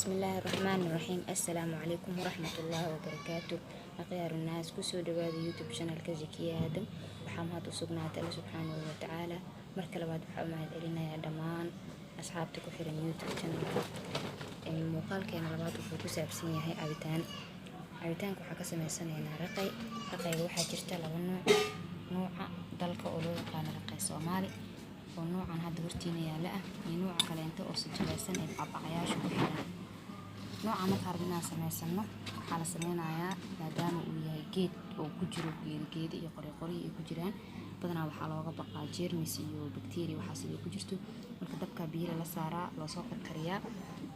بسم الله الرحمن الرحيم. السلام عليكم ورحمة الله وبركاته. أخيار الناس كسو دواد يوتيوب شانل كزكية آدم وحامهات وسقنات الله سبحانه وتعالى مركلبات وحامهات إلينا يا دمان أصحابتك وحيران يوتيوب شانل المقال كان لبات وفوتو سابسيني هاي عبتان كو سمي سنينا رقي وحا جرتا لبنو نوعا دالك أولو يقان رقي سومالي ونوعا هاد هورتينا يا لأ نوعا كالينتا أو سجلاسان عياش وحيران نوعا مكاربنا سميسانو waxaa la sameynayaa maadaama uu yahay geed oo ku jiro geed iyo qori ay ku jiraan badanaa waxaa looga baqaa jeermis iyo bacteria waxaas ay ku jirto marka dabka biyo la saaraa loo soo karkariyaa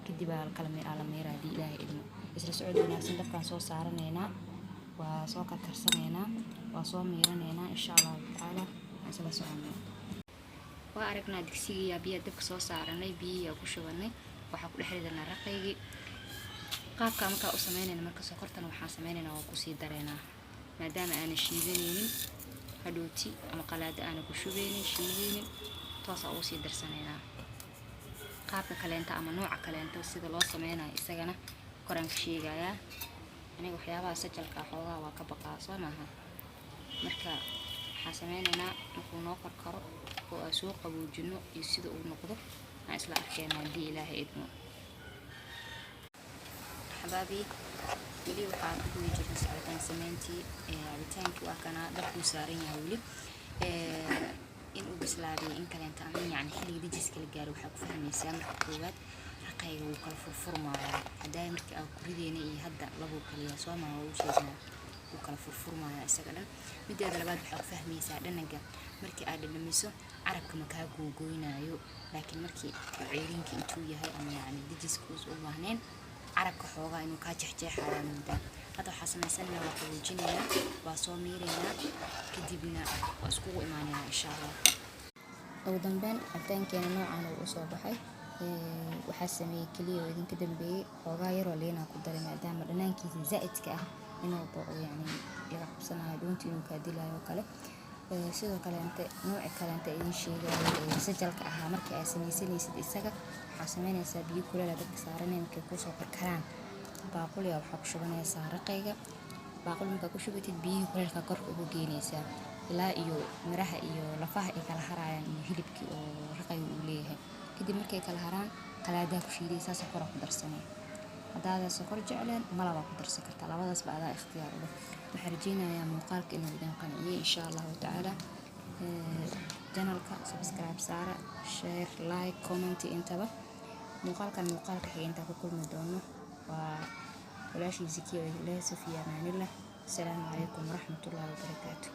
kadib la meeraa hadii Ilaahay idmo isla socod wanaagsan dabkaan soo saaraneynaa waa soo karkarsaneynaa waa soo meeraneynaa insha Allah taala isla soconaa waa aragnaa digsiga biyo dabka soo saaranay biyo ku shubanay waxa ku dhexridana raqaygi qaabka marka u sameynayna marka sokortana waxa sameynayna waa ku sii dareena maadaama aan shiidaneynin hadhooti ama qalaada aan ku shubeynin shiideynin toos oo sii darsanayna qaabka kaleenta ama nooca kaleenta sida loo sameynayo isagana koran ka sheegaya aniga waxyaabaha sajalka xoogaa waa ka baqaa soo maaha marka waxa sameynayna markuu noo karkaro oo soo qaboojino iyo sida uu noqdo aan isla arkayna hadii Ilaahay idmo حبابي ولي waxaan ku jirnaa socodaan sameyntii cabitaanki waa kana dabku saaran yahay wali in uu bislaaday in kale inta aan xilliga dijiska la gaaro waxa ku fahmaysaa marka koowaad raqayga uu kala furfurmaayo haday markii aan ku rideynay iyo hadda labo kaliya Soomaa oo sheegna uu kala furfurmaayo isaga dhan mideeda labaad waxa ku fahmaysaa dhanaga markii aad dhamiso carabka ma ka googooynayo laakiin markii ceeriinka intuu yahay ama dijiska uu u baahneen عربك حوغا إنو كاجحجاحايا مدة هذا waxa sameysana waa qaboojinayna waa soo miirayna kadibna waa isku imaanayna insha Allah ugu dambeyn cabitaankeena noocan uu soo baxay waxa sameeyay kaliya idinka dambeeyay xoogaa yar oo leena ku daray maadaama dhanaankiisa zaidka ah inuu boo laga qabsanayo doontii inuu ka dilayo kale sidoo kale nooc kale idin sheegay sajalka ahaa markii ay sameysanaysid isaga waxa sameynaysaa biyo kulul dadka saaran markay ku soo karkaraan baaquli waxa ku shubanaysaa raqayga baaquli marka ku shubatid biyo kululka kor ugu geynaysaa ilaa iyo miraha iyo lafaha ay kala harayaan iyo hilibkii oo raqaygu uu leeyahay kadib markay kala haraan qalaada ku shiidaysaa sokor ku darsanay hadaada sokor jecleen malaba ku darsan kartaa labadaas baada ikhtiyaar leh waxaan rajeynayaa muuqaalka inuu idin qanciyo insha Allah taala channelka subscribe saara share like comment intaba muuqaalka xigeenta ku kulmi doono waa walaashii Zakiya Ilaahay Safiya Maanillah. Assalamu alaykum warahmatullahi wabarakatuh.